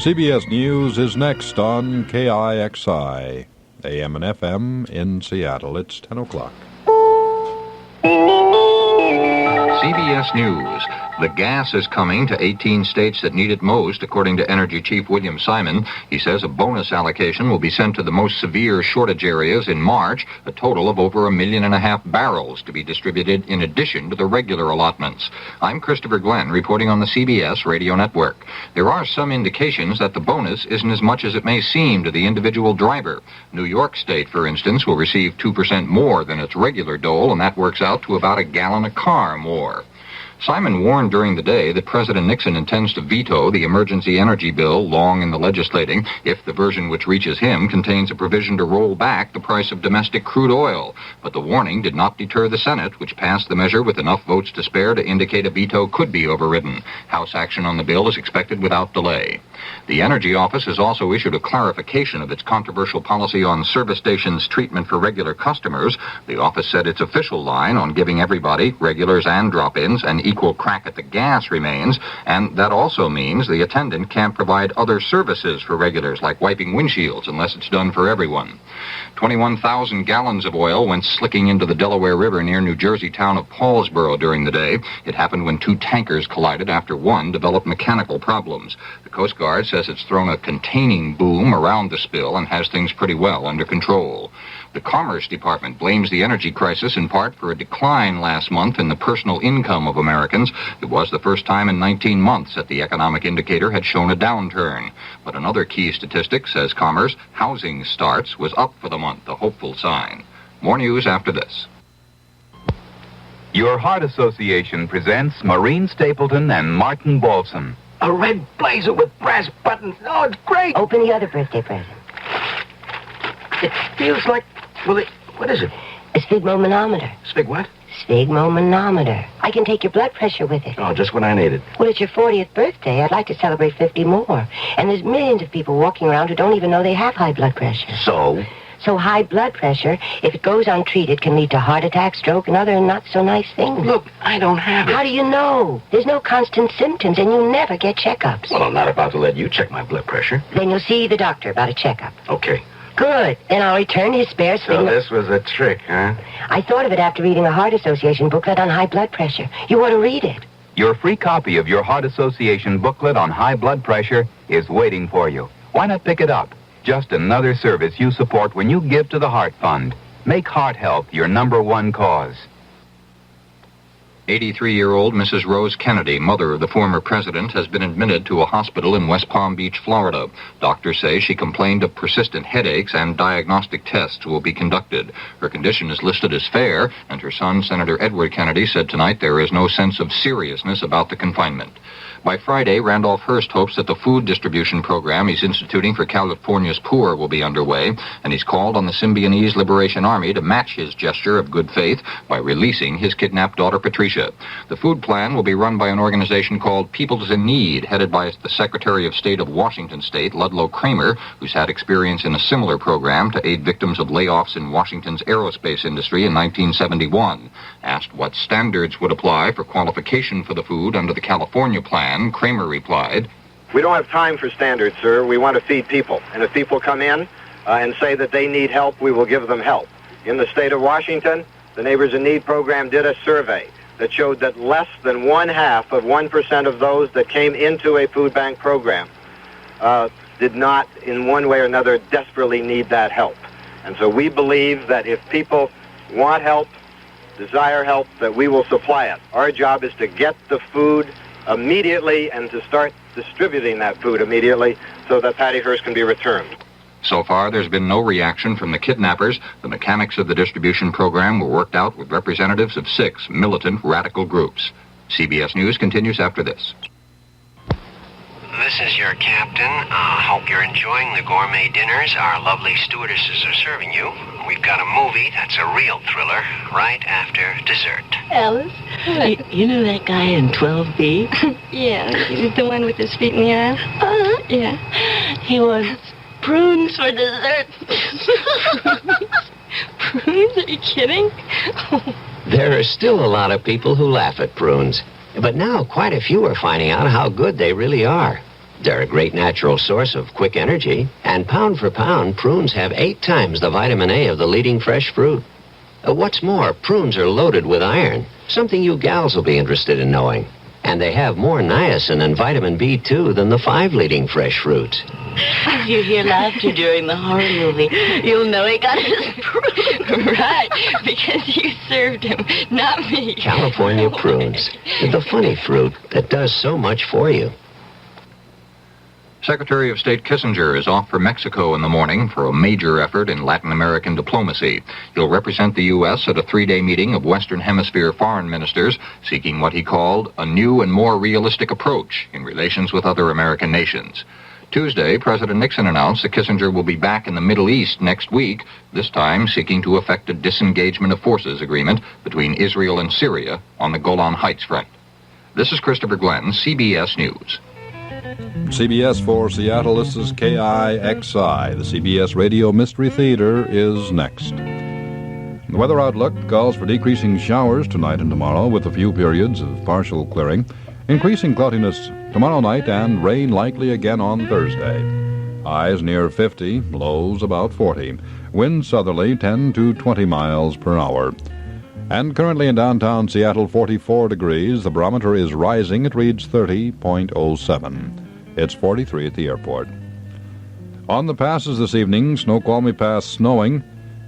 CBS News is next on KIXI, AM and FM in Seattle. It's 10 o'clock. CBS News. The gas is coming to 18 states that need it most, according to Energy Chief William Simon. He says a bonus allocation will be sent to the most severe shortage areas in March, a total of over 1.5 million barrels to be distributed in addition to the regular allotments. I'm Christopher Glenn, reporting on the CBS Radio Network. There are some indications that the bonus isn't as much as it may seem to the individual driver. New York State, for instance, will receive 2% more than its regular dole, and that works out to about a gallon a car more. Simon warned during the day that President Nixon intends to veto the emergency energy bill long in the legislating if the version which reaches him contains a provision to roll back the price of domestic crude oil. But the warning did not deter the Senate, which passed the measure with enough votes to spare to indicate a veto could be overridden. House action on the bill is expected without delay. The Energy Office has also issued a clarification of its controversial policy on service stations' treatment for regular customers. The office said its official line on giving everybody, regulars and drop-ins, an equal crack at the gas remains, and that also means the attendant can't provide other services for regulars, like wiping windshields, unless it's done for everyone. 21,000 gallons of oil went slicking into the Delaware River near New Jersey town of Paulsboro during the day. It happened when two tankers collided after one developed mechanical problems. The Coast Guard says it's thrown a containing boom around the spill and has things pretty well under control. The Commerce Department blames the energy crisis in part for a decline last month in the personal income of Americans. It was the first time in 19 months that the economic indicator had shown a downturn. But another key statistic, says Commerce, housing starts was up for the month, a hopeful sign. More news after this. Your Heart Association presents Maureen Stapleton and Martin Balsam. A red blazer with brass buttons. Oh, it's great. Open the other birthday present. It feels like... Well, what is it? A sphygmomanometer. Spig what? Sphygmomanometer. I can take your blood pressure with it. Oh, just what I needed. Well, it's your 40th birthday. I'd like to celebrate 50 more. And there's millions of people walking around who don't even know they have high blood pressure. So high blood pressure, if it goes untreated, can lead to heart attack, stroke, and other not-so-nice things. Look, I don't have it. How do you know? There's no constant symptoms, and you never get checkups. Well, I'm not about to let you check my blood pressure. Then you'll see the doctor about a checkup. Okay. Good. Then I'll return his spare So this was a trick, huh? I thought of it after reading a Heart Association booklet on high blood pressure. You ought to read it. Your free copy of your Heart Association booklet on high blood pressure is waiting for you. Why not pick it up? Just another service you support when you give to the Heart Fund. Make heart health your #1 cause. 83-year-old Mrs. Rose Kennedy, mother of the former president, has been admitted to a hospital in West Palm Beach, Florida. Doctors say she complained of persistent headaches and diagnostic tests will be conducted. Her condition is listed as fair, and her son, Senator Edward Kennedy, said tonight there is no sense of seriousness about the confinement. By Friday, Randolph Hearst hopes that the food distribution program he's instituting for California's poor will be underway, and he's called on the Symbionese Liberation Army to match his gesture of good faith by releasing his kidnapped daughter, Patricia. The food plan will be run by an organization called Peoples in Need, headed by the Secretary of State of Washington State, Ludlow Kramer, who's had experience in a similar program to aid victims of layoffs in Washington's aerospace industry in 1971. Asked what standards would apply for qualification for the food under the California plan, Kramer replied, "We don't have time for standards, sir. We want to feed people. And if people come in and say that they need help, we will give them help. In the state of Washington, the Neighbors in Need program did a survey that showed that less than 0.5% of those that came into a food bank program did not, in one way or another, desperately need that help. And so we believe that if people want help, desire help, that we will supply it. Our job is to get the food immediately and to start distributing that food immediately so that Patty Hearst can be returned." So far, there's been no reaction from the kidnappers. The mechanics of the distribution program were worked out with representatives of 6 militant radical groups. CBS News continues after this. This is your captain. Hope you're enjoying the gourmet dinners our lovely stewardesses are serving you. We've got a movie that's a real thriller right after dessert. Alice? You know that guy in 12B? Yeah, he's the one with his feet in the aisle. Yeah. He wants prunes for dessert. Prunes? Are you kidding? There are still a lot of people who laugh at prunes. But now quite a few are finding out how good they really are. They're a great natural source of quick energy, and pound for pound, prunes have 8 times the vitamin A of the leading fresh fruit. What's more, prunes are loaded with iron, something you gals will be interested in knowing. And they have more niacin and vitamin B2 than the 5 leading fresh fruits. If you hear laughter during the horror movie, you'll know he got his prune. Right, because you served him, not me. California prunes, the funny fruit that does so much for you. Secretary of State Kissinger is off for Mexico in the morning for a major effort in Latin American diplomacy. He'll represent the U.S. at a 3-day meeting of Western Hemisphere foreign ministers, seeking what he called a new and more realistic approach in relations with other American nations. Tuesday, President Nixon announced that Kissinger will be back in the Middle East next week, this time seeking to effect a disengagement of forces agreement between Israel and Syria on the Golan Heights front. This is Christopher Glenn, CBS News. CBS for Seattle, this is KIXI. The CBS Radio Mystery Theater is next. The weather outlook calls for decreasing showers tonight and tomorrow with a few periods of partial clearing. Increasing cloudiness tomorrow night and rain likely again on Thursday. Highs near 50, lows about 40. Wind southerly 10 to 20 miles per hour. And currently in downtown Seattle, 44 degrees. The barometer is rising. It reads 30.07. It's 43 at the airport. On the passes this evening, Snoqualmie Pass snowing.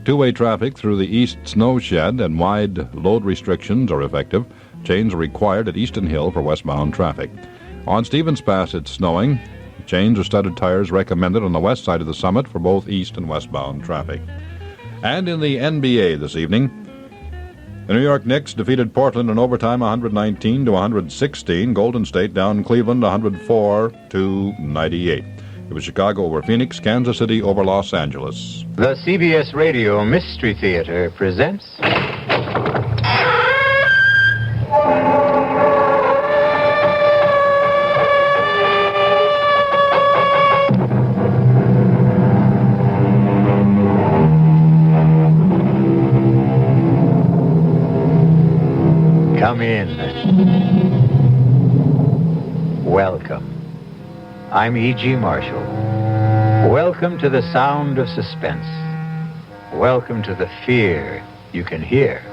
Two-way traffic through the east snow shed and wide load restrictions are effective. Chains are required at Easton Hill for westbound traffic. On Stevens Pass, it's snowing. Chains or studded tires recommended on the west side of the summit for both east and westbound traffic. And in the NBA this evening, the New York Knicks defeated Portland in overtime 119 to 116. Golden State down Cleveland 104 to 98. It was Chicago over Phoenix, Kansas City over Los Angeles. The CBS Radio Mystery Theater presents... Come in. Welcome. I'm E.G. Marshall. Welcome to the sound of suspense. Welcome to the fear you can hear.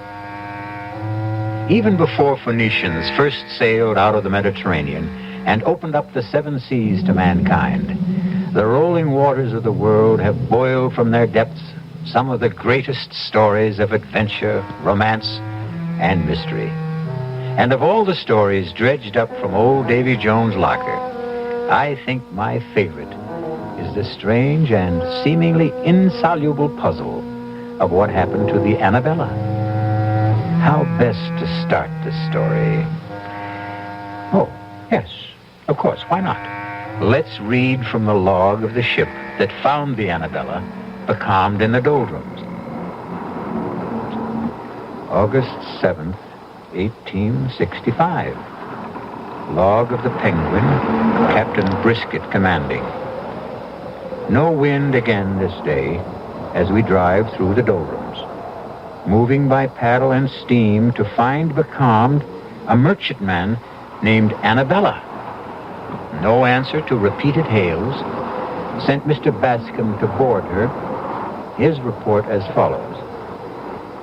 Even before Phoenicians first sailed out of the Mediterranean and opened up the 7 seas to mankind, the rolling waters of the world have boiled from their depths some of the greatest stories of adventure, romance, and mystery. And of all the stories dredged up from old Davy Jones' locker, I think my favorite is the strange and seemingly insoluble puzzle of what happened to the Annabella. How best to start the story? Oh, yes, of course, why not? Let's read from the log of the ship that found the Annabella becalmed in the doldrums. August 7th, 1865. Log of the Penguin, Captain Brisket commanding. No wind again this day as we drive through the doldrums, moving by paddle and steam to find becalmed a merchantman named Annabella. No answer to repeated hails. Sent Mr. Bascom to board her. His report as follows.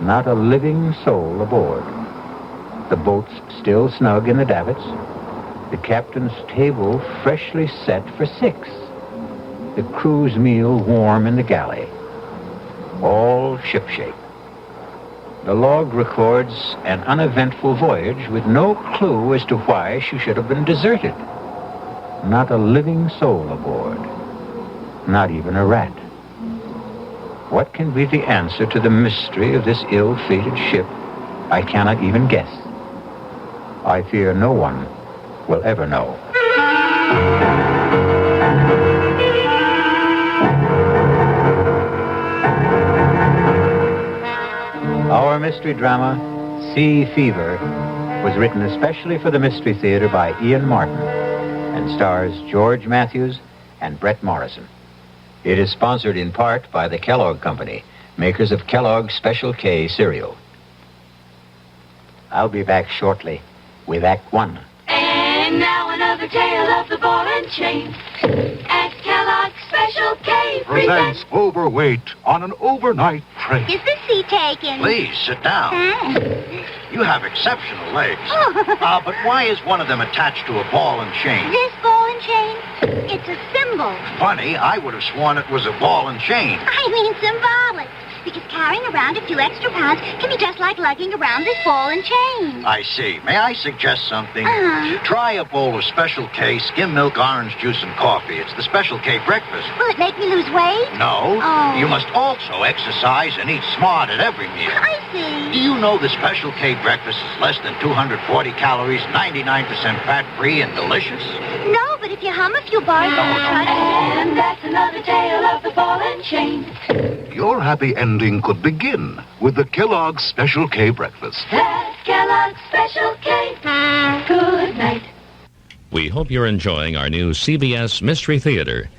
Not a living soul aboard. The boat's still snug in the davits. The captain's table freshly set for 6. The crew's meal warm in the galley. All shipshape. The log records an uneventful voyage with no clue as to why she should have been deserted. Not a living soul aboard. Not even a rat. What can be the answer to the mystery of this ill-fated ship? I cannot even guess. I fear no one will ever know. Our mystery drama, Sea Fever, was written especially for the Mystery Theater by Ian Martin and stars George Matthews and Brett Morrison. It is sponsored in part by the Kellogg Company, makers of Kellogg's Special K cereal. I'll be back shortly with Act 1. And now another another tale of the ball and chain at Kellogg's Special K. Presents Overweight on an overnight train. Is the seat taken? Please, sit down. You have exceptional legs. But why is one of them attached to a ball and chain? This ball and chain? It's a symbol. Funny, I would have sworn it was a ball and chain. I mean symbolic. Because carrying around a few extra pounds can be just like lugging around this ball and chain. I see. May I suggest something? Uh-huh. Try a bowl of Special K skim milk, orange juice, and coffee. It's the Special K breakfast. Will it make me lose weight? No. Oh. You must also exercise and eat smart at every meal. I see. Do you know the Special K breakfast is less than 240 calories, 99% fat-free, and delicious? No, but if you hum a few bars... And that's another tale of the ball and chain. Your happy ending could begin with the Kellogg's Special K breakfast. That's Kellogg's Special K. Good night. We hope you're enjoying our new CBS Mystery Theater.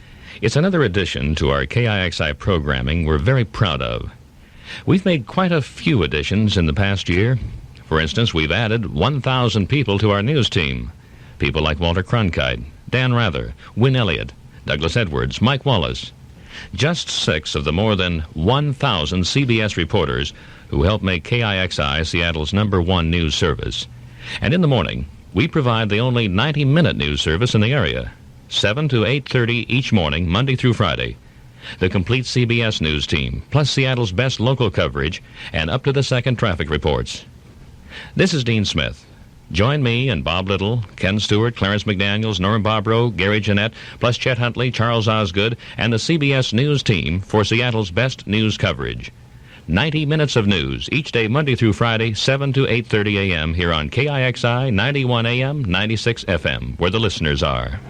It's another addition to our KIXI programming we're very proud of. We've made quite a few additions in the past year. For instance, we've added 1,000 people to our news team. People like Walter Cronkite, Dan Rather, Wynn Elliott, Douglas Edwards, Mike Wallace. Just 6 of the more than 1,000 CBS reporters who help make KIXI Seattle's #1 news service. And in the morning, we provide the only 90-minute news service in the area, 7 to 8:30 each morning, Monday through Friday. The complete CBS news team, plus Seattle's best local coverage and up-to-the-second traffic reports. This is Dean Smith. Join me and Bob Little, Ken Stewart, Clarence McDaniels, Norm Bobrow, Gary Jeanette, plus Chet Huntley, Charles Osgood, and the CBS News team for Seattle's best news coverage. 90 minutes of news each day, Monday through Friday, 7 to 8:30 a.m. here on KIXI 91 AM, 96 FM, where the listeners are.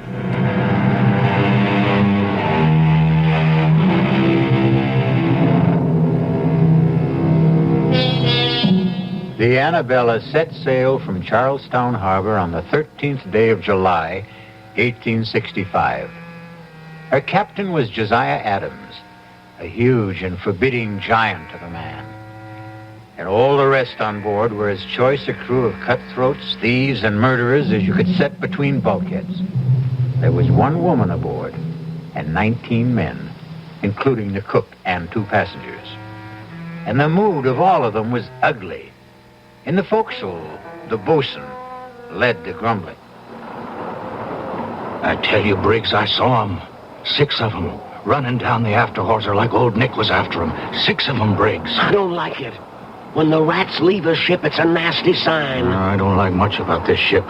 The Annabella set sail from Charlestown Harbor on the 13th day of July, 1865. Her captain was Josiah Adams, a huge and forbidding giant of a man. And all the rest on board were as choice a crew of cutthroats, thieves, and murderers as you could set between bulkheads. There was 1 woman aboard and 19 men, including the cook and 2 passengers. And the mood of all of them was ugly. In the forecastle, the bosun led the grumbling. I tell you, Briggs, I saw 'em. 6 of 'em, running down the after hawser like old Nick was after 'em. 6 of 'em, Briggs. I don't like it. When the rats leave a ship, it's a nasty sign. I don't like much about this ship.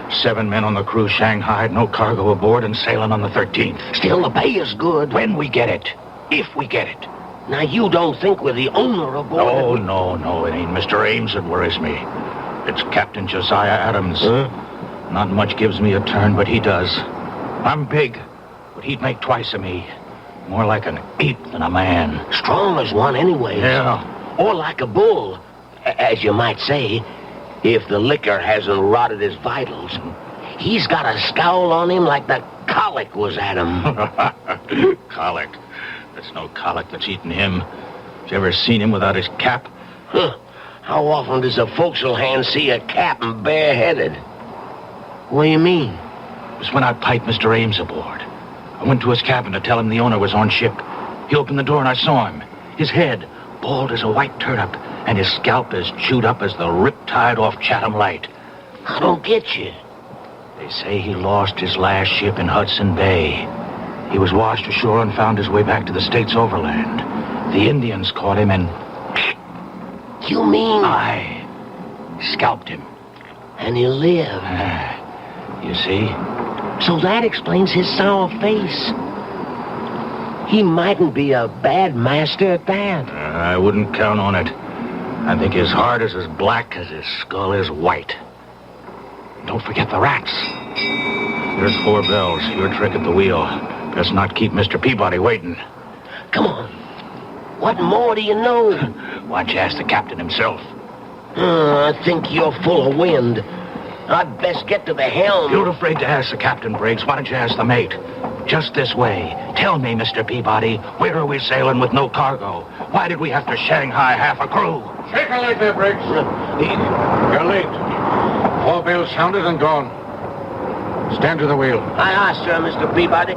7 men on the crew shanghaied, no cargo aboard, and sailing on the 13th. Still, the pay is good. When we get it. If we get it. Now, you don't think we're the owner aboard? No. It ain't Mr. Ames that worries me. It's Captain Josiah Adams. Not much gives me a turn, but he does. I'm big, but he'd make twice of me. More like an ape than a man. Strong as one anyway. Yeah. Or like a bull, as you might say, if the liquor hasn't rotted his vitals. He's got a scowl on him like the colic was at him. Colic? There's no colic that's eaten him. You ever seen him without his cap? How often does a forecastle hand see a captain bareheaded? What do you mean? It was when I piped Mr. Ames aboard. I went to his cabin to tell him the owner was on ship. He opened the door and I saw him. His head, bald as a white turnip, and his scalp as chewed up as the riptide off Chatham Light. I don't get you. They say he lost his last ship in Hudson Bay. He was washed ashore and found his way back to the States overland. The Indians caught him and... You mean... I scalped him. And he lived. You see? So that explains his sour face. He mightn't be a bad master at that. I wouldn't count on it. I think his heart is as black as his skull is white. Don't forget the rats. There's 4 bells. Your trick at the wheel. Best not keep Mr. Peabody waiting. Come on. What more do you know? Why don't you ask the captain himself? I think you're full of wind. I'd best get to the helm. You're afraid to ask the captain, Briggs. Why don't you ask the mate? Just this way. Tell me, Mr. Peabody, where are we sailing with no cargo? Why did we have to Shanghai half a crew? Shake a leg there, Briggs. You're late. 4 bells sounded and gone. Stand to the wheel. Aye, sir, Mr. Peabody.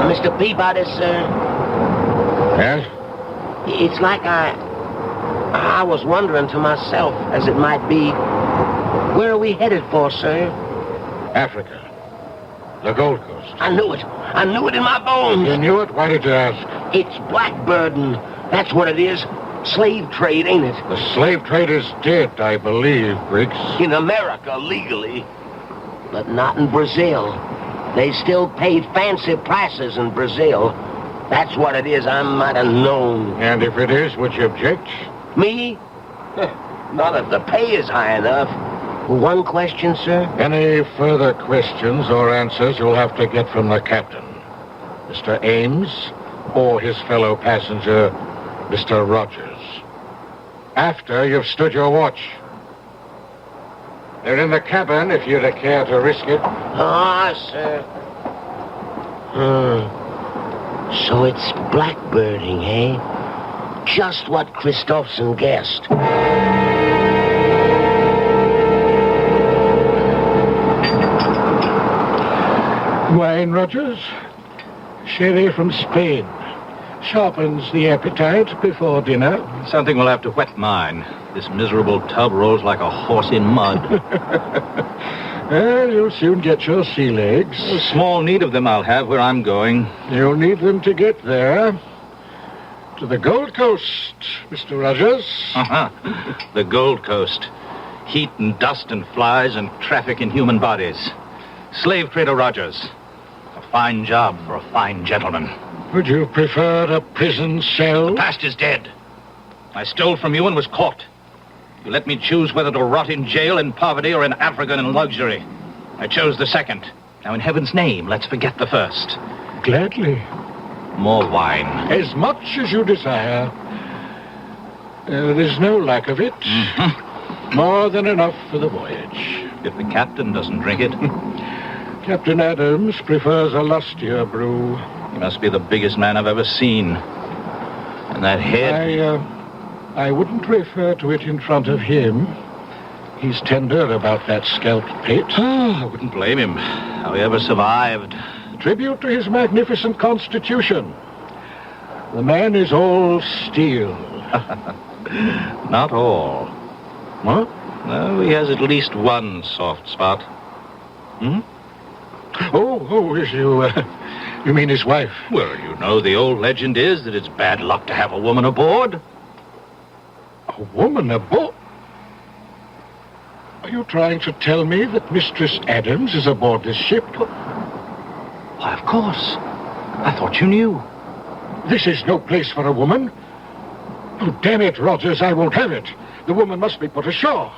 Mr. Peabody, sir. Yes? It's like I was wondering to myself, as it might be, where are we headed for, sir? Africa. The Gold Coast. I knew it. I knew it in my bones. You knew it? Why did you ask? It's blackbirding. That's what it is. Slave trade, ain't it? The slave trade is dead, I believe, Briggs. In America, legally. But not in Brazil. They still pay fancy prices in Brazil. That's what it is. I might have known. And if it is, would you object? Me? Not if the pay is high enough. One question, sir? Any further questions or answers you'll have to get from the captain. Mr. Ames or his fellow passenger, Mr. Rogers. After you've stood your watch. They're in the cabin if you'd care to risk it. Ah, sir. So it's blackbirding, eh? Just what Christopherson guessed. Wine, Rogers? Sherry from Spain. Sharpens the appetite before dinner. Something will have to wet mine. This miserable tub rolls like a horse in mud. Well, you'll soon get your sea legs. A small need of them I'll have where I'm going. You'll need them to get there. To the Gold Coast, Mr. Rogers. The Gold Coast. Heat and dust and flies and traffic in human bodies. Slave trader Rogers. A fine job for a fine gentleman. Would you prefer a prison cell? The past is dead. I stole from you and was caught. You let me choose whether to rot in jail in poverty or in Africa in luxury. I chose the second. Now, in heaven's name, let's forget the first. Gladly. More wine. As much as you desire. There's no lack of it. Mm-hmm. More than enough for the voyage. If the captain doesn't drink it. Captain Adams prefers a lustier brew. He must be the biggest man I've ever seen. And that head... I wouldn't refer to it in front of him. He's tender about that scalp pit. I wouldn't blame him. How he ever survived. Tribute to his magnificent constitution. The man is all steel. Not all. What? No, he has at least one soft spot. Oh, is you mean his wife? Well, you know, the old legend is that it's bad luck to have a woman aboard. A woman aboard? Are you trying to tell me that Mistress Adams is aboard this ship? Why, of course. I thought you knew. This is no place for a woman. Oh, damn it, Rogers, I won't have it. The woman must be put ashore.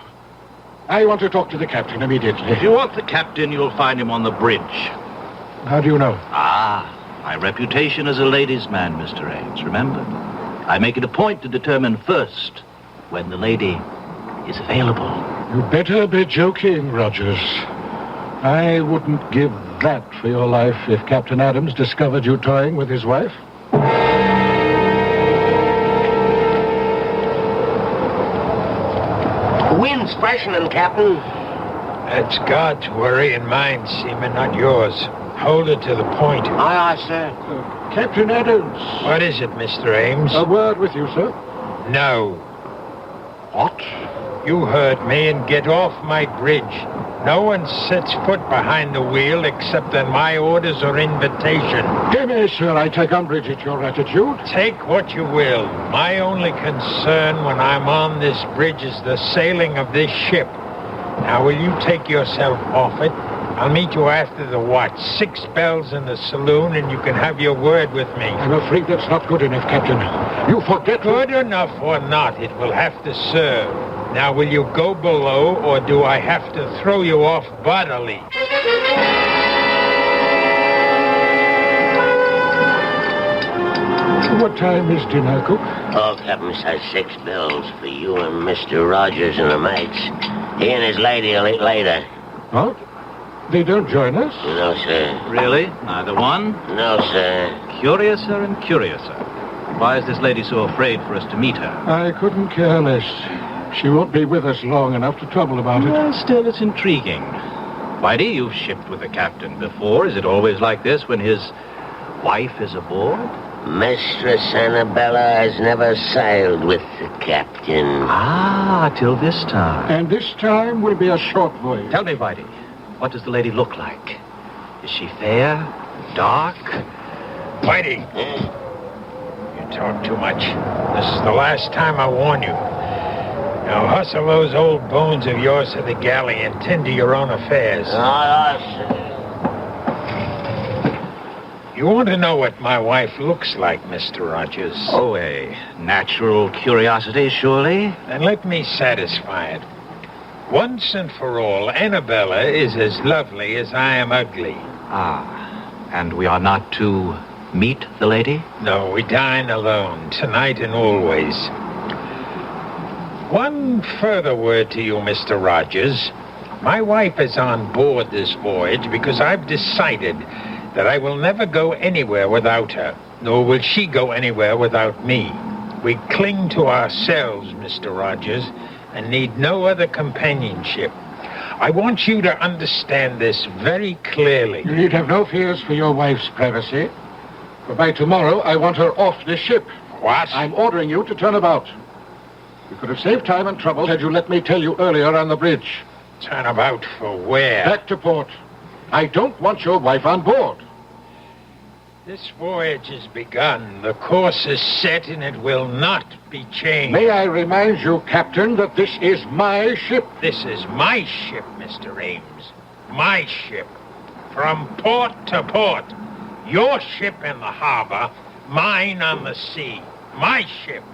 I want to talk to the captain immediately. If you want the captain, you'll find him on the bridge. How do you know? My reputation as a ladies' man, Mr. Ames, remember? I make it a point to determine first when the lady is available. You better be joking, Rogers. I wouldn't give that for your life if Captain Adams discovered you toying with his wife. Wind's freshening, Captain. That's God's worry and mine, Seaman, not yours. Hold it to the point. Aye, sir. Captain Adams. What is it, Mr. Ames? A word with you, sir. No. What? You heard me, and get off my bridge. No one sets foot behind the wheel except on my orders or invitation. Dear me, sir, I take umbrage at your attitude. Take what you will. My only concern when I'm on this bridge is the sailing of this ship. Now, will you take yourself off it? I'll meet you after the watch. 6 bells in the saloon, and you can have your word with me. I'm afraid that's not good enough, Captain. You forget... Good enough or not, it will have to serve. Now, will you go below, or do I have to throw you off bodily? What time is dinner, Cook? Oh, Captain says 6 bells for you and Mr. Rogers and the mates. He and his lady will eat later. What? They don't join us? No, sir. Really? Neither one? No, sir. Curiouser and curiouser. Why is this lady so afraid for us to meet her? I couldn't care less. She won't be with us long enough to trouble about it. Well, still, it's intriguing. Whitey, you've shipped with the captain before. Is it always like this when his wife is aboard? Mistress Annabella has never sailed with the captain. Ah, till this time. And this time will be a short voyage. Tell me, Whitey, what does the lady look like? Is she fair? Dark? Whitey, you talk too much. This is the last time I warn you. Now hustle those old bones of yours to the galley and tend to your own affairs. You want to know what my wife looks like, Mr. Rogers? Oh, a natural curiosity, surely? Then let me satisfy it. Once and for all, Annabella is as lovely as I am ugly. Ah, and we are not to meet the lady? No, we dine alone, tonight and always. One further word to you, Mr. Rogers. My wife is on board this voyage because I've decided that I will never go anywhere without her, nor will she go anywhere without me. We cling to ourselves, Mr. Rogers, and need no other companionship. I want you to understand this very clearly. You need have no fears for your wife's privacy. For by tomorrow, I want her off this ship. What? I'm ordering you to turn about. You could have saved time and trouble had you let me tell you earlier on the bridge. Turn about for where? Back to port. I don't want your wife on board. This voyage has begun. The course is set and it will not be changed. May I remind you, Captain, that this is my ship. This is my ship, Mr. Ames. My ship. From port to port. Your ship in the harbor, mine on the sea. My ship.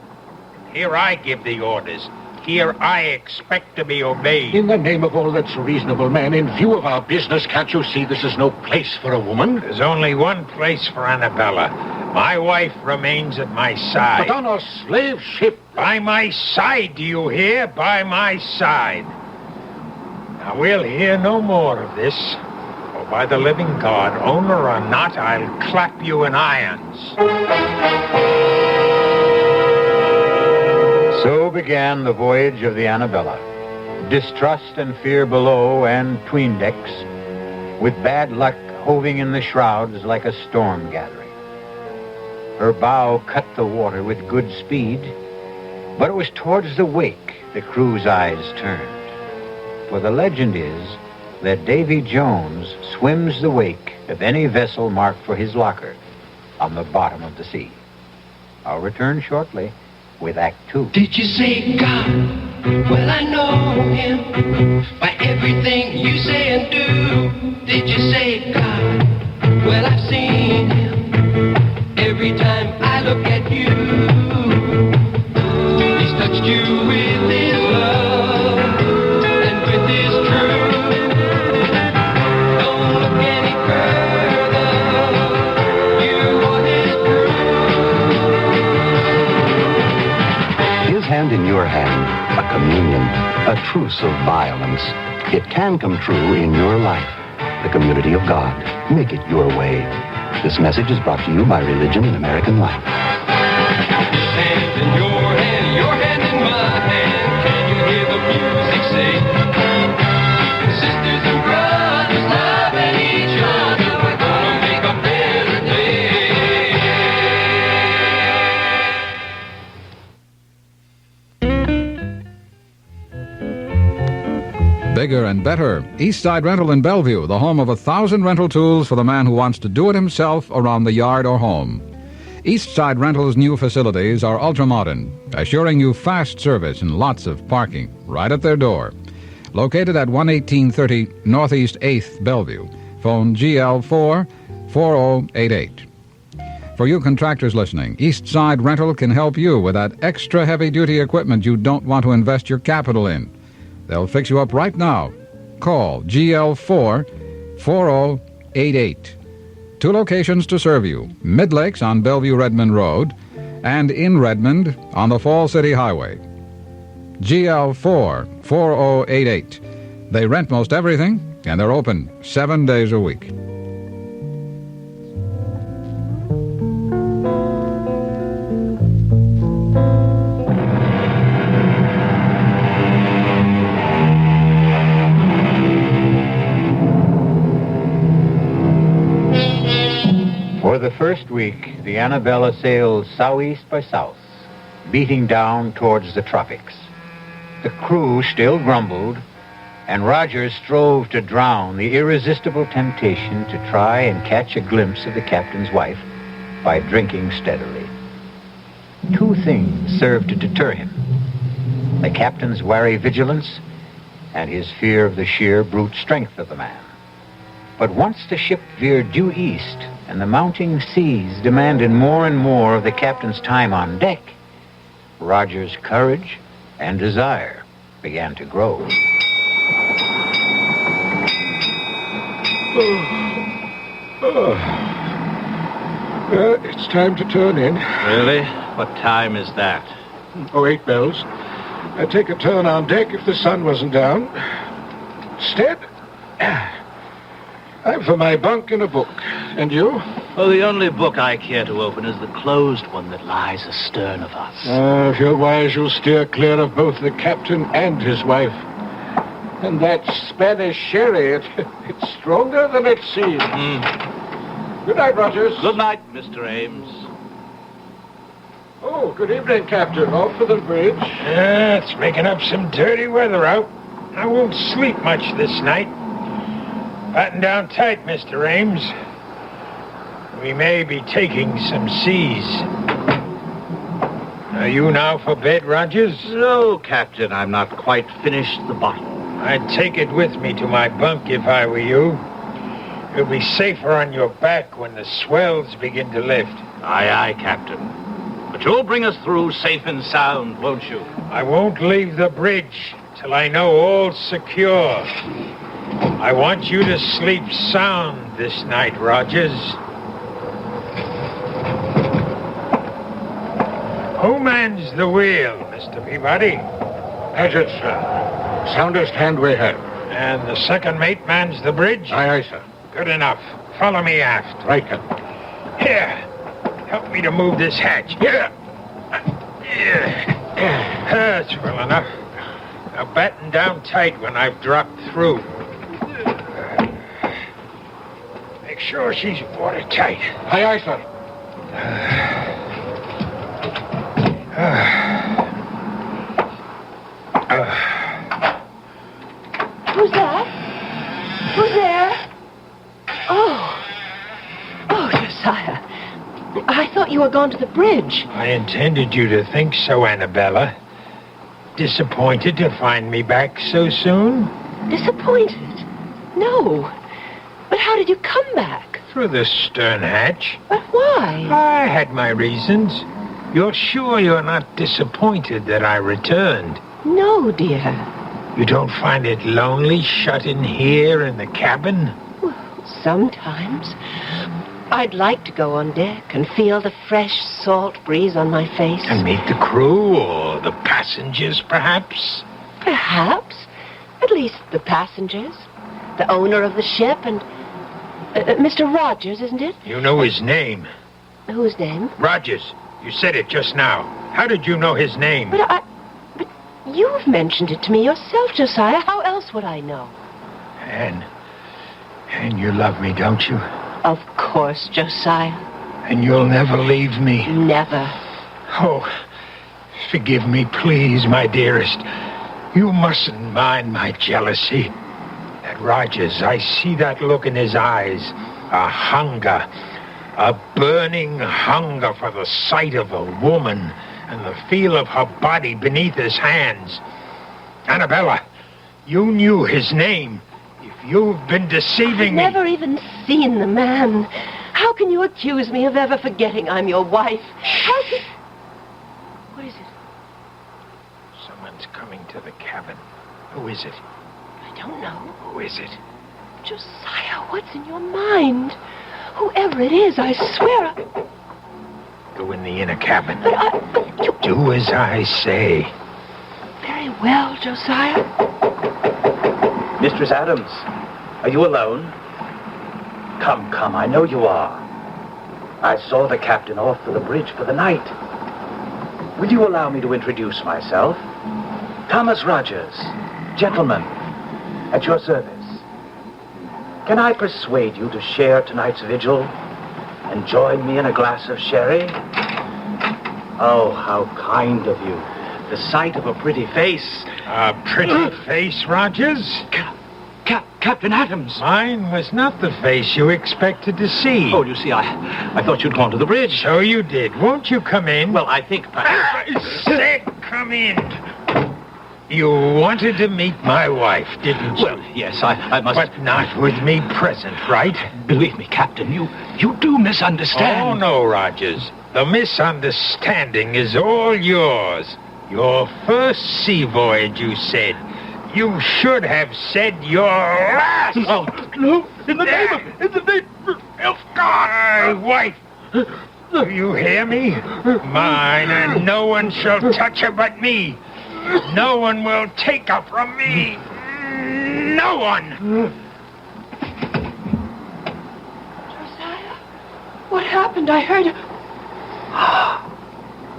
Here I give the orders. Here I expect to be obeyed. In the name of all that's reasonable, man, in view of our business, can't you see this is no place for a woman? There's only one place for Annabella. My wife remains at my side. But on a slave ship. By my side, do you hear? By my side. Now, we'll hear no more of this. For by the living God, owner or not, I'll clap you in irons. So began the voyage of the Annabella. Distrust and fear below and 'tween decks, with bad luck hoving in the shrouds like a storm gathering. Her bow cut the water with good speed, but it was towards the wake the crew's eyes turned. For the legend is that Davy Jones swims the wake of any vessel marked for his locker on the bottom of the sea. I'll return shortly with Act 2. Did you say God? Well, I know him by everything you say and do. Did you say God? Well, I've seen him every time I look at you. He's touched you with his love and with his truth. Don't look any further. You are his His hand in your hand, a communion, a truce of violence. It can come true in your life. The community of God. Make it your way. This message is brought to you by Religion and American Life. hand in your hand in my hand. Can you hear the music sing? Sisters and brothers loving each other. We're gonna make a better day. Bigger and better. Eastside Rental in Bellevue, the home of 1,000 rental tools for the man who wants to do it himself around the yard or home. Eastside Rental's new facilities are ultra-modern, assuring you fast service and lots of parking right at their door. Located at 11830 Northeast 8th Bellevue. Phone GL4-4088. For you contractors listening, Eastside Rental can help you with that extra heavy-duty equipment you don't want to invest your capital in. They'll fix you up right now. Call GL4-4088. 2 locations to serve you. Mid Lakes on Bellevue-Redmond Road and in Redmond on the Fall City Highway. GL4-4088. They rent most everything, and they're open 7 days a week. For the first week, the Annabella sailed southeast by south, beating down towards the tropics. The crew still grumbled, and Rogers strove to drown the irresistible temptation to try and catch a glimpse of the captain's wife by drinking steadily. Two things served to deter him: the captain's wary vigilance and his fear of the sheer brute strength of the man. But once the ship veered due east and the mounting seas demanded more and more of the captain's time on deck, Rogers' courage and desire began to grow. It's time to turn in. Really? What time is that? 8 bells. I'd take a turn on deck if the sun wasn't down. Instead, I'm for my bunk and a book. And you? Well, the only book I care to open is the closed one that lies astern of us. If you're wise, you'll steer clear of both the captain and his wife. And that Spanish sherry, it's stronger than it seems. Good night, Rogers. Good night, Mr. Ames. Oh, good evening, Captain. Off for the bridge. Yeah, it's making up some dirty weather out. I won't sleep much this night. Batten down tight, Mr. Ames. We may be taking some seas. Are you now for bed, Rogers? No, Captain, I'm not quite finished the bottle. I'd take it with me to my bunk if I were you. You'll be safer on your back when the swells begin to lift. Aye, aye, Captain. But you'll bring us through safe and sound, won't you? I won't leave the bridge till I know all's secure. I want you to sleep sound this night, Rogers. Who mans the wheel, Mr. Peabody? Paget, sir. Soundest hand we have. And the second mate mans the bridge? Aye, aye, sir. Good enough. Follow me aft. Right, Captain. Here. Help me to move this hatch. Here. That's well enough. Now batten down tight when I've dropped through. Make sure she's watertight. Aye, aye, sir. Who's that? Who's there? Oh, Josiah. I thought you were gone to the bridge. I intended you to think so, Annabella. Disappointed to find me back so soon? Disappointed? No. But how did you come back? Through the stern hatch. But why? I had my reasons. You're sure you're not disappointed that I returned? No, dear. You don't find it lonely shut in here in the cabin? Well, sometimes. I'd like to go on deck and feel the fresh salt breeze on my face. And meet the crew or the passengers, perhaps? Perhaps. At least the passengers. The owner of the ship and... Mr. Rogers, isn't it? You know his name. Whose name? Rogers. You said it just now. How did you know his name? But you've mentioned it to me yourself, Josiah. How else would I know? And you love me, don't you? Of course, Josiah. And you'll never leave me? Never. Oh, forgive me, please, my dearest. You mustn't mind my jealousy. At Rogers, I see that look in his eyes. A hunger. A burning hunger for the sight of a woman and the feel of her body beneath his hands. Annabella, you knew his name. If you've been deceiving me... I've never even seen the man. How can you accuse me of ever forgetting I'm your wife? How can... What is it? Someone's coming to the cabin. Who is it? I don't know. Who is it? Josiah, what's in your mind? Whoever it is, I swear... Go in the inner cabin. But you... Do as I say. Very well, Josiah. Mistress Adams, are you alone? Come, I know you are. I saw the captain off for the bridge for the night. Will you allow me to introduce myself? Thomas Rogers, gentleman, at your service. Can I persuade you to share tonight's vigil? and join me in a glass of sherry? Oh, how kind of you. The sight of a pretty face. A pretty face, Rogers? Captain Adams. Mine was not the face you expected to see. Oh, you see, I thought you'd gone to the bridge. So you did. Won't you come in? Well, I think... Say, come in. You wanted to meet my wife, didn't you? Well, yes, I must... But not with me present, right? Believe me, Captain, you do misunderstand. Oh, no, Rogers. The misunderstanding is all yours. Your first sea voyage, you said. You should have said your last. No, in the name of God. My wife. Do you hear me? Mine, and no one shall touch her but me. No one will take her from me. No one. Josiah, what happened? I heard...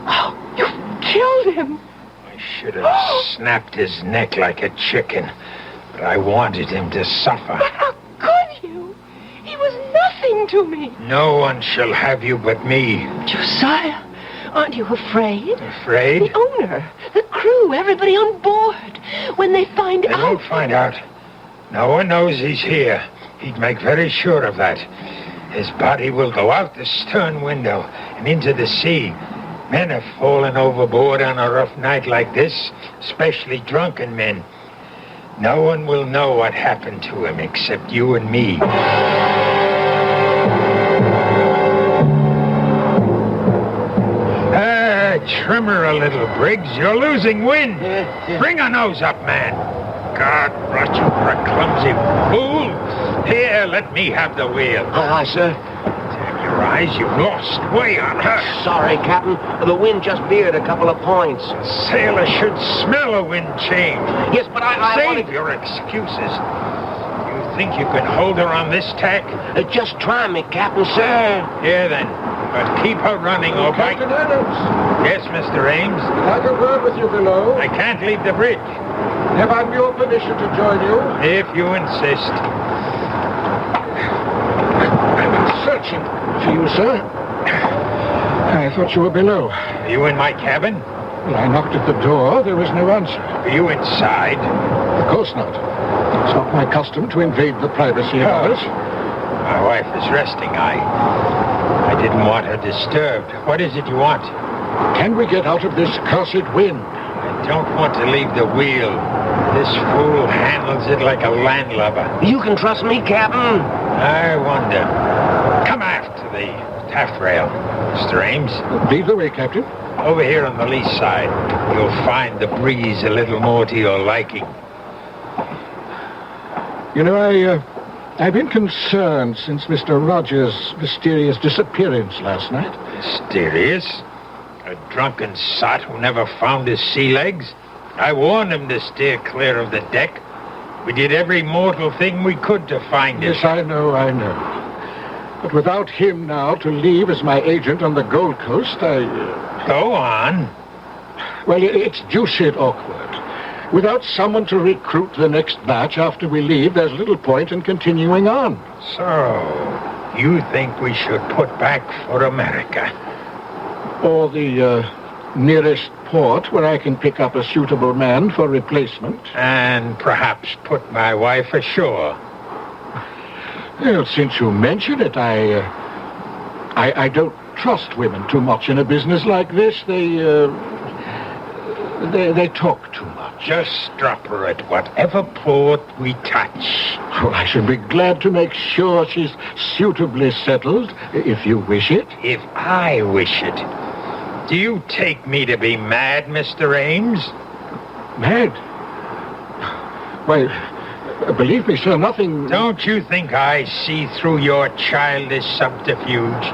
Oh, you killed him. I should have snapped his neck like a chicken, but I wanted him to suffer. But how could you? He was nothing to me. No one shall have you but me. Josiah, aren't you afraid? Afraid? The owner, the crew, everybody on board. When they find out... They won't find out. No one knows he's here. He'd make very sure of that. His body will go out the stern window and into the sea. Men have fallen overboard on a rough night like this, especially drunken men. No one will know what happened to him except you and me. Trim her a little, Briggs. You're losing wind. Bring her nose up, man. God, rot you for a clumsy fool. Here, let me have the wheel. Aye, sir. Damn your eyes, you've lost way on her. Sorry, Captain. The wind just veered a couple of points. A sailor should smell a wind change. Yes, but I Save your excuses. You think you can hold her on this tack? Just try me, Captain, sir. Here, then. But keep her running, or by... Captain Adams. Yes, Mr. Ames? I'd like a word with you below. I can't leave the bridge. Have I your permission to join you? If you insist. I've been searching for you, sir. I thought you were below. Are you in my cabin? Well, I knocked at the door. There was no answer. Are you inside? Of course not. It's not my custom to invade the privacy of others. My wife is resting. I didn't want her disturbed. What is it you want? Can we get out of this cursed wind? I don't want to leave the wheel. This fool handles it like a landlubber. You can trust me, Captain. I wonder. Come aft to the taffrail, Mr. Ames. Lead the way, Captain. Over here on the lee side. You'll find the breeze a little more to your liking. You know, I've been concerned since Mr. Rogers' mysterious disappearance last night. Mysterious? A drunken sot who never found his sea legs? I warned him to steer clear of the deck. We did every mortal thing we could to find him. Yes, I know. But without him now to leave as my agent on the Gold Coast, Go on. Well, it's deuced awkward. Without someone to recruit the next batch after we leave, there's little point in continuing on. So, you think we should put back for America? Or the nearest port where I can pick up a suitable man for replacement. And perhaps put my wife ashore. Well, since you mention it, I don't trust women too much in a business like this. They talk too much. Just drop her at whatever port we touch. Oh, I should be glad to make sure she's suitably settled, if you wish it. If I wish it. Do you take me to be mad, Mr. Ames? Mad? Why, believe me, sir, nothing... Don't you think I see through your childish subterfuge?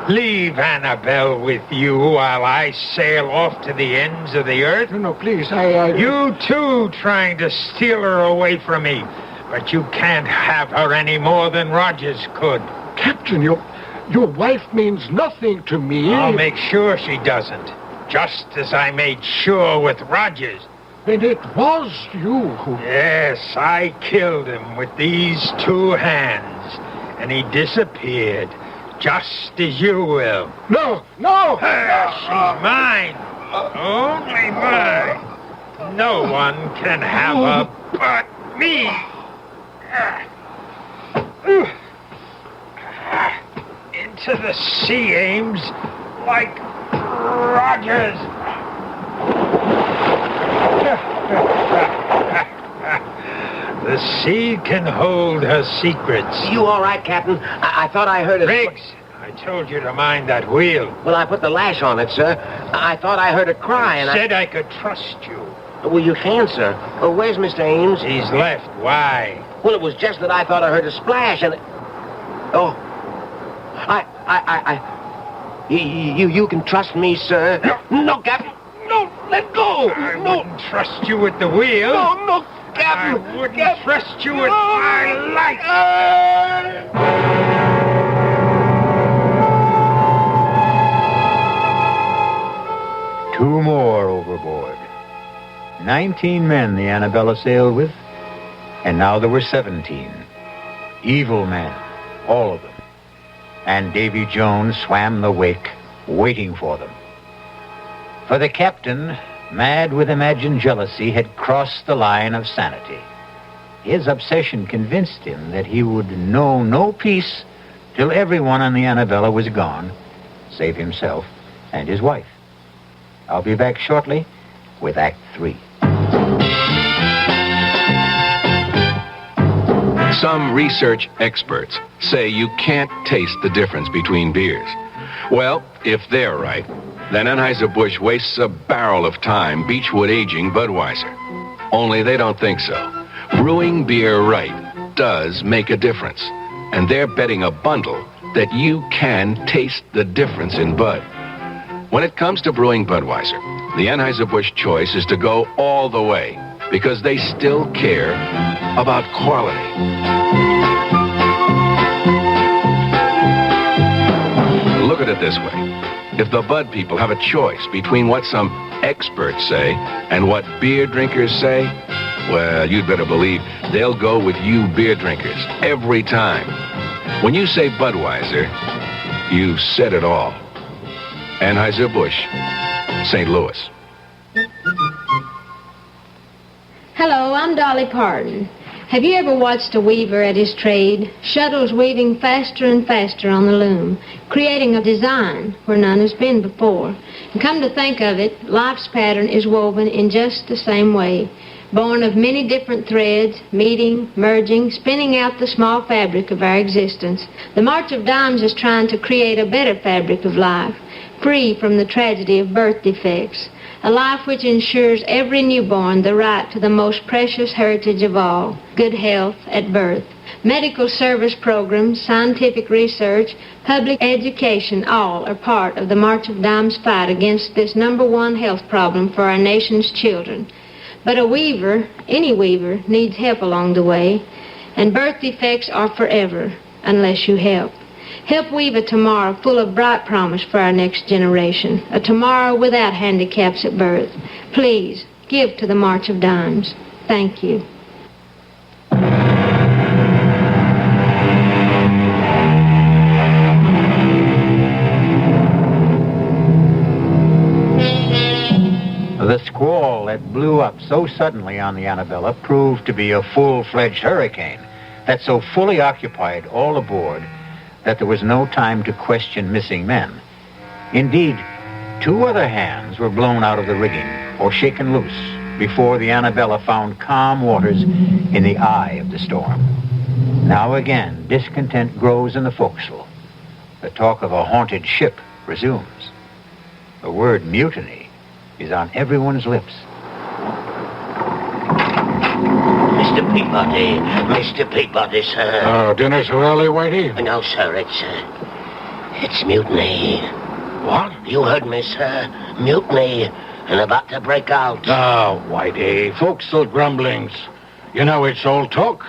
Leave Annabelle with you while I sail off to the ends of the earth? No, please, You, too, trying to steal her away from me. But you can't have her any more than Rogers could. Captain, your wife means nothing to me. I'll make sure she doesn't. Just as I made sure with Rogers. Then it was you who... Yes, I killed him with these two hands. And he disappeared. Just as you will. No, no! She's mine. Only mine. No one can have her but me. Into the sea, Ames, like Rogers. The sea can hold her secrets. You all right, Captain? I thought I heard a... Riggs, I told you to mind that wheel. Well, I put the lash on it, sir. I thought I heard a cry, and said I could trust you. Well, you can, sir. Well, where's Mr. Ames? He's left. Why? Well, it was just that I thought I heard a splash, and... Oh. You can trust me, sir. No, Captain. No, let go. I wouldn't trust you with the wheel. No, Captain. I wouldn't trust you with my life. 2 more overboard. 19 men the Annabella sailed with, and now there were 17. Evil men, all of them. And Davy Jones swam the wake, waiting for them. For the captain, mad with imagined jealousy, had crossed the line of sanity. His obsession convinced him that he would know no peace till everyone on the Annabella was gone, save himself and his wife. I'll be back shortly with Act 3. Some research experts say you can't taste the difference between beers. Well, if they're right, then Anheuser-Busch wastes a barrel of time Beechwood aging Budweiser. Only they don't think so. Brewing beer right does make a difference. And they're betting a bundle that you can taste the difference in Bud. When it comes to brewing Budweiser, the Anheuser-Busch choice is to go all the way because they still care about quality. Look at it this way. If the Bud people have a choice between what some experts say and what beer drinkers say, well, you'd better believe they'll go with you beer drinkers every time. When you say Budweiser, you've said it all. Anheuser-Busch, St. Louis. Hello, I'm Dolly Parton. Have you ever watched a weaver at his trade? Shuttles weaving faster and faster on the loom, creating a design where none has been before. And come to think of it, life's pattern is woven in just the same way, born of many different threads, meeting, merging, spinning out the small fabric of our existence. The March of Dimes is trying to create a better fabric of life, free from the tragedy of birth defects, a life which ensures every newborn the right to the most precious heritage of all, good health at birth. Medical service programs, scientific research, public education, all are part of the March of Dimes fight against this #1 health problem for our nation's children. But a weaver, any weaver, needs help along the way, and birth defects are forever unless you help. Help weave a tomorrow full of bright promise for our next generation, a tomorrow without handicaps at birth. Please, give to the March of Dimes. Thank you. The squall that blew up so suddenly on the Annabella proved to be a full-fledged hurricane that so fully occupied all aboard that there was no time to question missing men. Indeed, 2 other hands were blown out of the rigging or shaken loose before the Annabella found calm waters in the eye of the storm. Now again, discontent grows in the forecastle. The talk of a haunted ship resumes. The word mutiny is on everyone's lips. Mr. Peabody, sir. Oh, dinner so early, Whitey? No, sir, it's mutiny. What? You heard me, sir. Mutiny, and about to break out. Oh, Whitey, forecastle grumblings. You know it's all talk.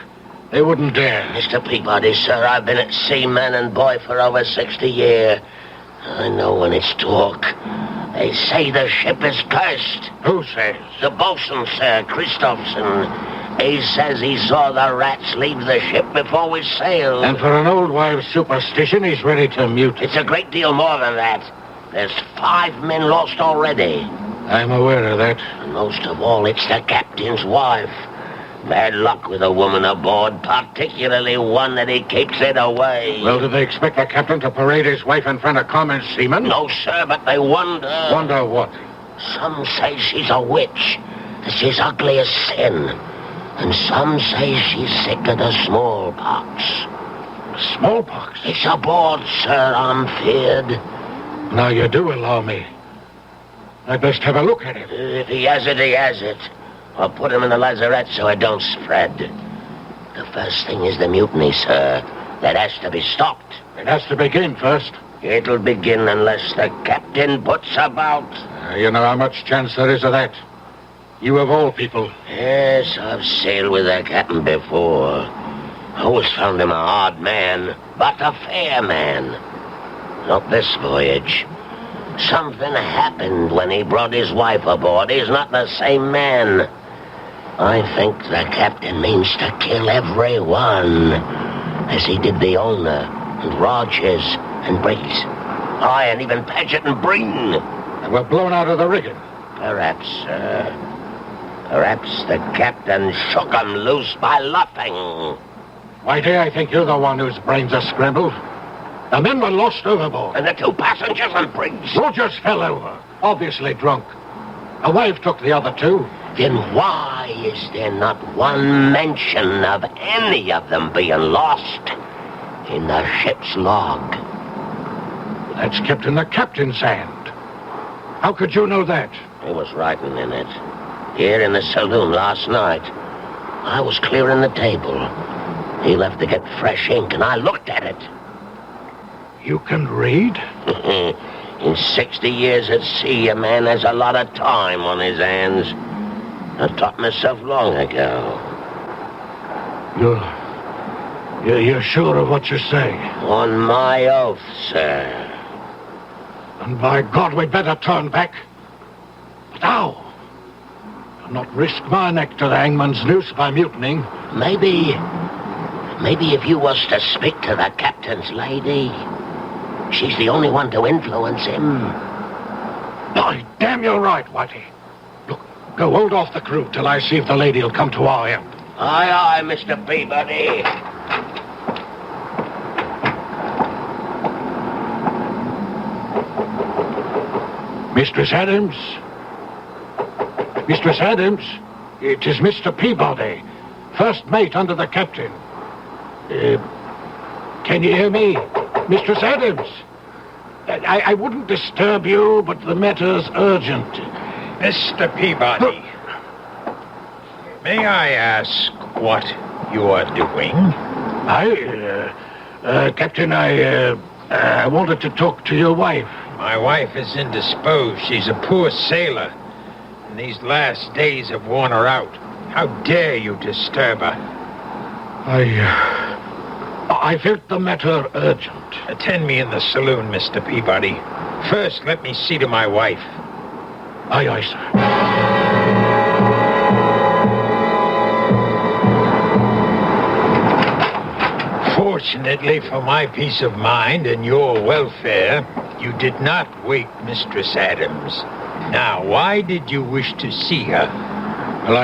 They wouldn't dare. Mr. Peabody, sir, I've been at sea, man and boy, for over 60 years. I know when it's talk. They say the ship is cursed. Who says? The bosun, sir, Christopherson. He says he saw the rats leave the ship before we sailed. And for an old wives' superstition, he's ready to mutiny. It's a great deal more than that. There's 5 men lost already. I'm aware of that. And most of all, it's the captain's wife. Bad luck with a woman aboard, particularly one that he keeps it away. Well, do they expect the captain to parade his wife in front of common seamen? No, sir, but they wonder. Wonder what? Some say she's a witch, that she's ugly as sin. And some say she's sick of the smallpox. Smallpox? It's aboard, sir, I'm feared. Now, you do allow me. I'd best have a look at it. If he has it, he has it. I'll put him in the lazarette so it don't spread. The first thing is the mutiny, sir. That has to be stopped. It has to begin first. It'll begin unless the captain puts about. You know how much chance there is of that. You of all people. Yes, I've sailed with the captain before. I always found him a hard man, but a fair man. Not this voyage. Something happened when he brought his wife aboard. He's not the same man. I think the captain means to kill everyone, as he did the owner, and Rogers, and Briggs. Aye, and even Paget and Breen. And we're blown out of the rigging. Perhaps, sir. Perhaps the captain shook 'em loose by luffing. Why, dear, I think you're the one whose brains are scrambled. The men were lost overboard. And the 2 passengers and Briggs. Rogers fell over, obviously drunk. A wife took the other 2. Then why is there not one mention of any of them being lost in the ship's log? That's kept in the captain's hand. How could you know that? He was writing in it. Here in the saloon last night. I was clearing the table. He left to get fresh ink, and I looked at it. You can read? In 60 years at sea, a man has a lot of time on his hands. I taught myself long ago. You're sure of what you're saying? On my oath, sir. And by God, we'd better turn back. But how? I'll not risk my neck to the hangman's noose by mutinying. Maybe if you was to speak to the captain's lady, she's the only one to influence him. By damn, you're right, Whitey. Look, go hold off the crew till I see if the lady'll come to our help. Aye, aye, Mr. Peabody. Mistress Adams? Mistress Adams? It is Mr. Peabody, first mate under the captain. Can you hear me? Mistress Adams? I wouldn't disturb you, but the matter's urgent. Mr. Peabody, may I ask what you are doing? Captain, I wanted to talk to your wife. My wife is indisposed. She's a poor sailor, and these last days have worn her out. How dare you disturb her? I felt the matter urgent. Attend me in the saloon, Mr. Peabody. First, let me see to my wife. Aye, aye, sir. Fortunately for my peace of mind and your welfare, you did not wake Mistress Adams. Now, why did you wish to see her? Well,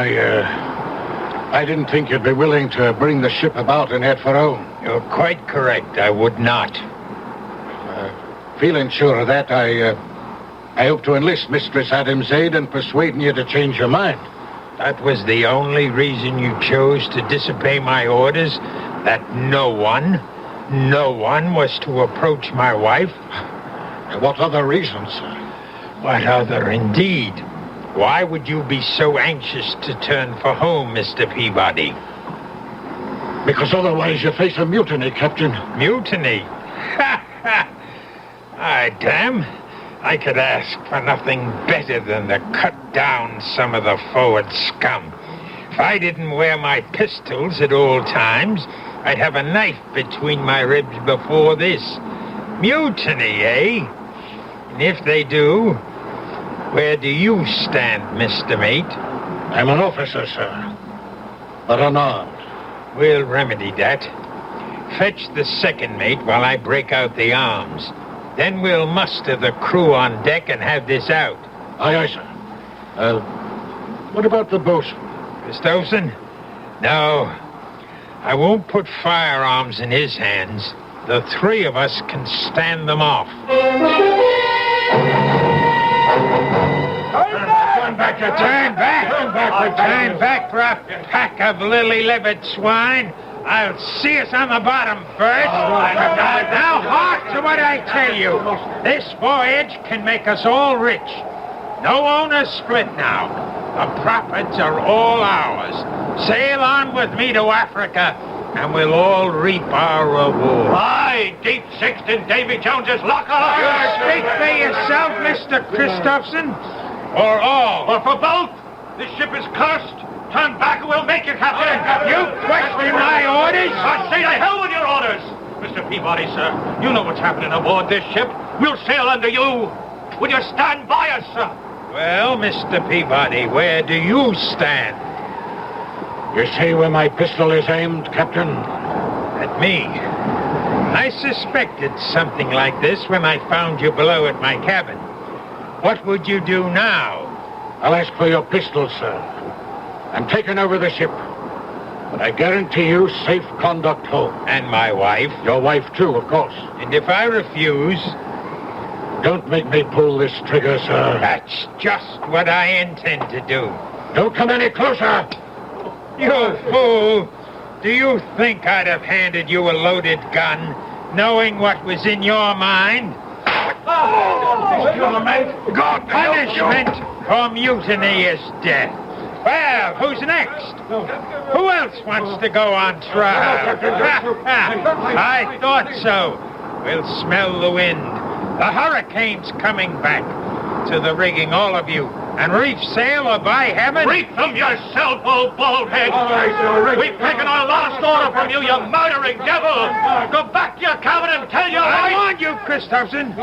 I didn't think you'd be willing to bring the ship about and head for home. You're quite correct. I would not. Feeling sure of that, I hope to enlist Mistress Adams' aid in persuading you to change your mind. That was the only reason you chose to disobey my orders? That no one was to approach my wife? What other reason, sir? What other, indeed? Why would you be so anxious to turn for home, Mr. Peabody? Because otherwise you face a mutiny, Captain. Mutiny? Ha ha! Aye, damn. I could ask for nothing better than to cut down some of the forward scum. If I didn't wear my pistols at all times, I'd have a knife between my ribs before this. Mutiny, eh? And if they do, where do you stand, Mr. Mate? I'm an officer, sir. but unarmed. We'll remedy that. Fetch the second mate while I break out the arms. Then we'll muster the crew on deck and have this out. Aye, aye, sir. What about the boatswain? Christopherson? No. I won't put firearms in his hands. The three of us can stand them off. Turn back, for a pack of lily-livered swine. I'll see us on the bottom first. Now, hark to what I tell you. This voyage can make us all rich. No owners split now. The profits are all ours. Sail on with me to Africa, and we'll all reap our reward. Aye, deep sixth in Davy Jones's locker. Speak for yourself, Mr. Christopherson, or all. Or for both. This ship is cursed. Turn back and we'll make you captain. You question my orders? I say to hell with your orders. Mr. Peabody, sir, you know what's happening aboard this ship. We'll sail under you. Will you stand by us, sir? Well, Mr. Peabody, where do you stand? You see where my pistol is aimed, Captain? At me. I suspected something like this when I found you below at my cabin. What would you do now? I'll ask for your pistol, sir. I'm taking over the ship. But I guarantee you safe conduct home. And my wife? Your wife, too, of course. And if I refuse? Don't make me pull this trigger, sir. That's just what I intend to do. Don't come any closer. You fool! Do you think I'd have handed you a loaded gun, knowing what was in your mind? God, punishment for mutiny is death. Well, who's next? Who else wants to go on trial? I thought so. We'll smell the wind. The hurricane's coming back. To the rigging, all of you. And reef sail, or by heaven... Reef them yourself, old baldhead! We've taken our last order from you, you murdering devil! Go back to your cabin and tell your wife... I warned you, Christopherson!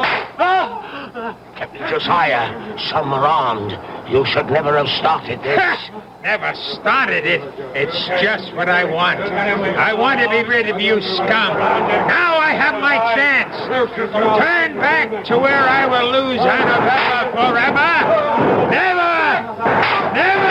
Captain Josiah, some are armed. You should never have started this. Never started it. It's just what I want. I want to be rid of you scum. Now I have my chance. Turn back to where I will lose Annabella forever. Never! Never!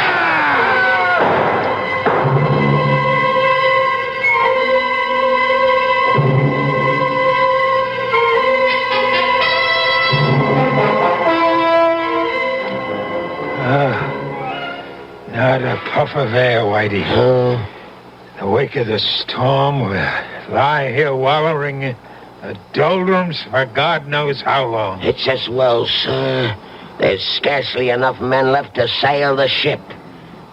Not a puff of air, Whitey. The wake of the storm, we'll lie here wallowing in the doldrums for God knows how long. It's as well, sir. There's scarcely enough men left to sail the ship.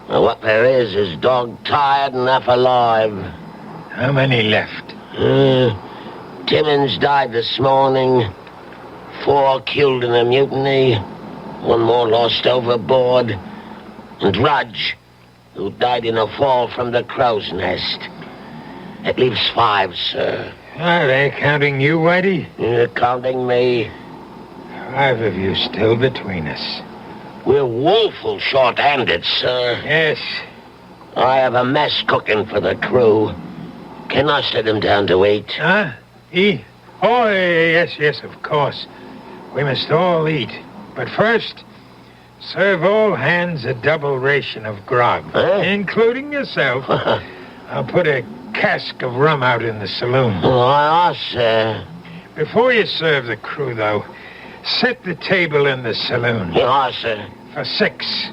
What there is dog-tired and half alive. How many left? Timmins died this morning. 4 killed in a mutiny. 1 more lost overboard. And Rudge, who died in a fall from the crow's nest. It leaves 5, sir. Are they counting you, Whitey? Counting me. 5 of you still between us. We're woeful short-handed, sir. Yes. I have a mess cooking for the crew. Can I set him down to eat? Huh? Eat? Oh, yes, of course. We must all eat. But first, serve all hands a double ration of grog, including yourself. I'll put a cask of rum out in the saloon. Oh, sir. Before you serve the crew, though, set the table in the saloon. Yes, sir. For 6.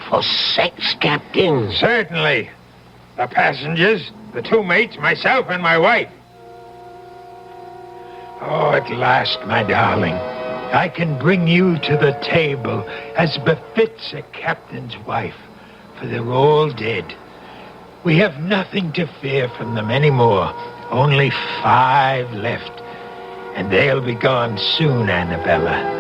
For 6, Captain? Certainly. The passengers, the 2 mates, myself, and my wife. Oh, at last, my darling, I can bring you to the table as befits a captain's wife, for they're all dead. We have nothing to fear from them anymore. Only 5 left, and they'll be gone soon, Annabella.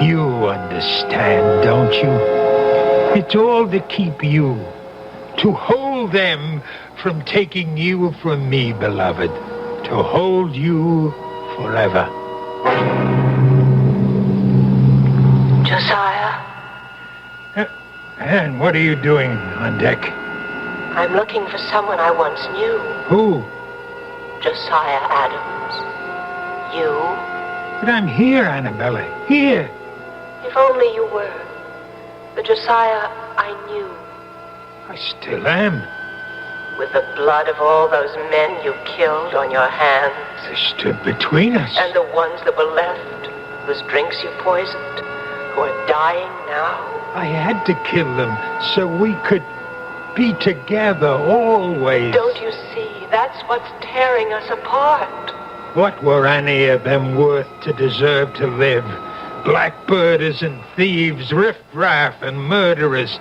You understand, don't you? It's all to keep you, to hold them from taking you from me, beloved, to hold you forever. Josiah? And what are you doing on deck? I'm looking for someone I once knew. Who? Josiah Adams. You? But I'm here, Annabella. Here. If only you were. The Josiah I knew. I still am. With the blood of all those men you killed on your hands. They stood between us. And the ones that were left, whose drinks you poisoned, who are dying now. I had to kill them so we could be together always. Don't you see? That's what's tearing us apart. What were any of them worth to deserve to live? Blackbirders and thieves, riffraff and murderers.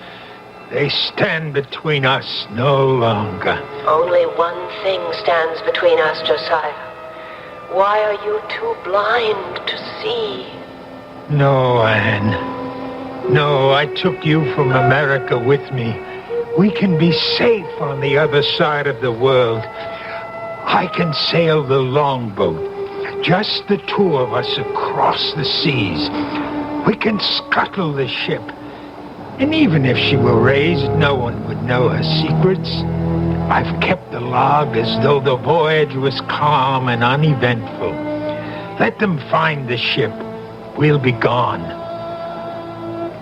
They stand between us no longer. Only one thing stands between us, Josiah. Why are you too blind to see? No, Anne. No, I took you from America with me. We can be safe on the other side of the world. I can sail the longboat, just the two of us across the seas. We can scuttle the ship. And even if she were raised, no one would know her secrets. I've kept the log as though the voyage was calm and uneventful. Let them find the ship. We'll be gone.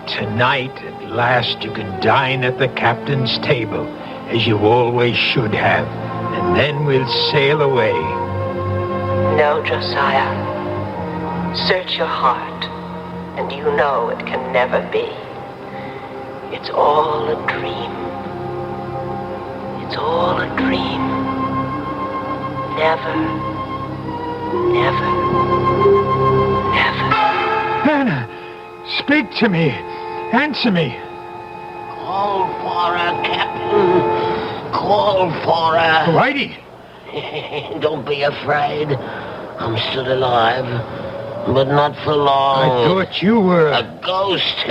Tonight, at last, you can dine at the captain's table, as you always should have. And then we'll sail away. No, Josiah. Search your heart, and you know it can never be. It's all a dream. It's all a dream. Never, never, never. Anna, speak to me. Answer me. Call for her, Captain. Call for her. Whitey. Don't be afraid. I'm still alive, but not for long. I thought you were a ghost.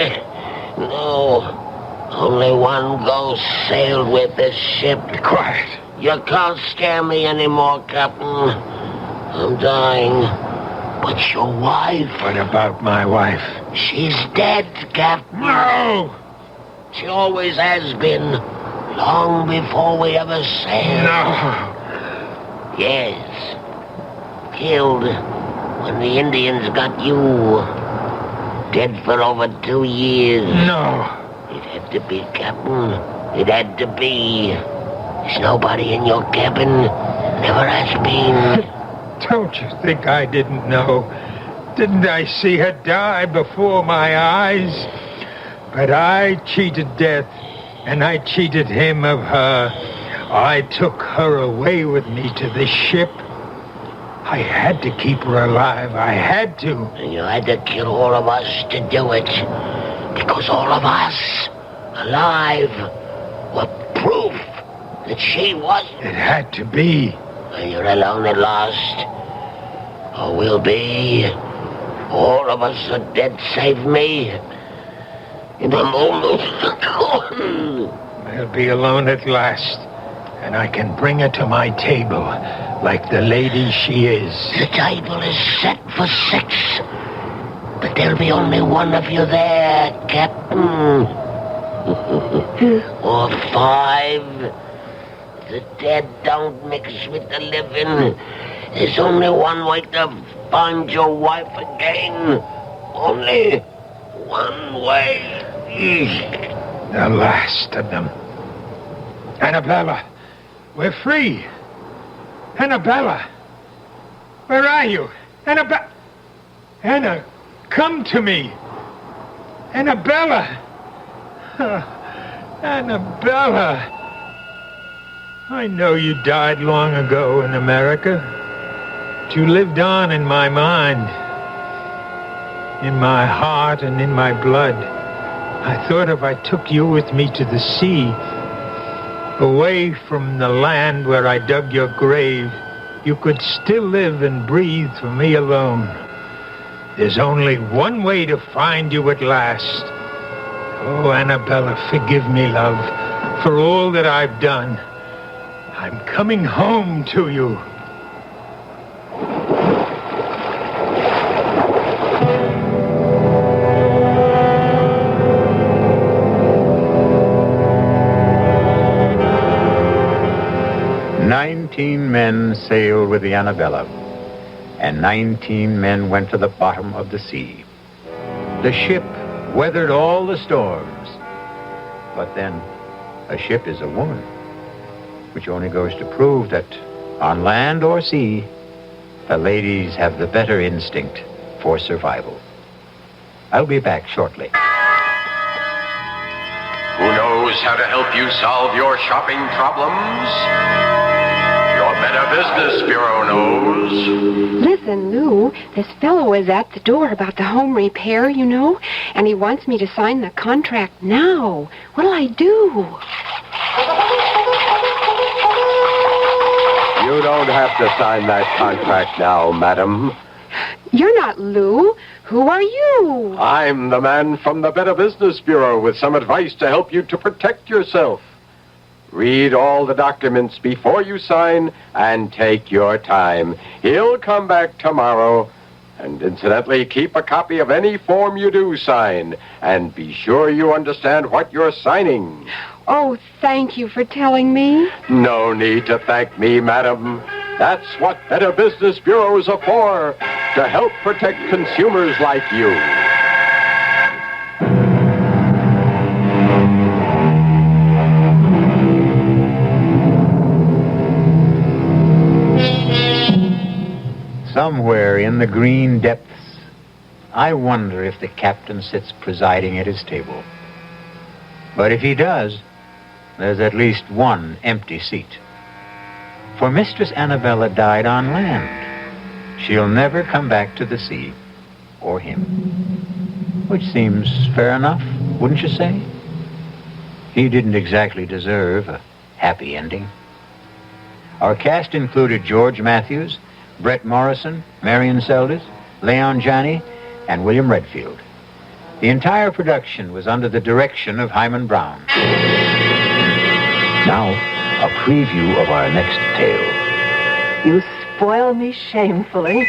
No. Only one ghost sailed with this ship. Be quiet. You can't scare me anymore, Captain. I'm dying. But your wife... What about my wife? She's dead, Captain. No! She always has been. Long before we ever sailed. No. Yes. Killed when the Indians got you. Dead for over 2 years. No. It had to be, Captain. It had to be. There's nobody in your cabin. Never has been. Don't you think I didn't know? Didn't I see her die before my eyes? But I cheated death, and I cheated him of her. I took her away with me to this ship. I had to keep her alive. I had to. And you had to kill all of us to do it. Because all of us, alive, were proof that she wasn't. It had to be. And you're alone at last. Or will be. All of us are dead save me. In a moment. We'll be alone at last. And I can bring her to my table, like the lady she is. The table is set for 6. But there'll be only one of you there, Captain. Or 5. The dead don't mix with the living. There's only one way to find your wife again. Only one way. The last of them. Annabella, we're free. Annabella, where are you? Anna, come to me. Annabella. Annabella. I know you died long ago in America, but you lived on in my mind, in my heart and in my blood. I thought if I took you with me to the sea, away from the land where I dug your grave, you could still live and breathe for me alone. There's only one way to find you at last. Oh, Annabella, forgive me, love, for all that I've done. I'm coming home to you. 19 men sailed with the Annabella, and 19 men went to the bottom of the sea. The ship weathered all the storms. But then, a ship is a woman, which only goes to prove that on land or sea, the ladies have the better instinct for survival. I'll be back shortly. Who knows how to help you solve your shopping problems? Your Better Business Bureau knows. Listen, Lou, this fellow is at the door about the home repair, you know, and he wants me to sign the contract now. What'll I do? You don't have to sign that contract now, madam. You're not Lou. Who are you? I'm the man from the Better Business Bureau with some advice to help you to protect yourself. Read all the documents before you sign and take your time. He'll come back tomorrow. And incidentally, keep a copy of any form you do sign. And be sure you understand what you're signing. Oh, thank you for telling me. No need to thank me, madam. That's what Better Business Bureaus are for, to help protect consumers like you. Somewhere in the green depths, I wonder if the captain sits presiding at his table. But if he does, there's at least one empty seat. For Mistress Annabella died on land. She'll never come back to the sea, or him. Which seems fair enough, wouldn't you say? He didn't exactly deserve a happy ending. Our cast included George Matthews, Brett Morrison, Marion Seldes, Leon Janney, and William Redfield. The entire production was under the direction of Hyman Brown. Now, a preview of our next tale. You spoil me shamefully.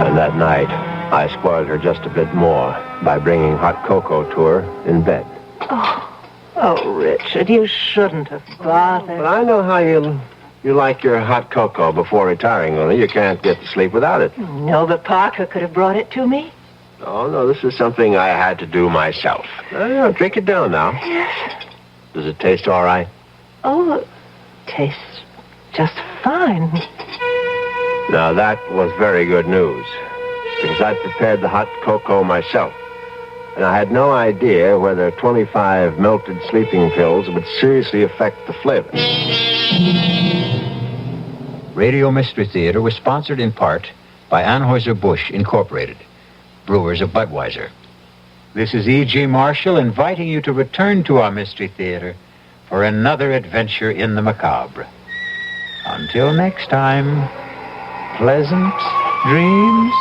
And that night, I spoiled her just a bit more by bringing hot cocoa to her in bed. Oh, Richard, you shouldn't have bothered. But I know how you like your hot cocoa before retiring, only you can't get to sleep without it. No, but Parker could have brought it to me. Oh, no, this is something I had to do myself. Drink it down now. Yes. Does it taste all right? Oh, it tastes just fine. Now, that was very good news, because I'd prepared the hot cocoa myself. And I had no idea whether 25 melted sleeping pills would seriously affect the flavor. Radio Mystery Theater was sponsored in part by Anheuser-Busch Incorporated, brewers of Budweiser. This is E.G. Marshall inviting you to return to our Mystery Theater for another adventure in the macabre. Until next time, pleasant dreams.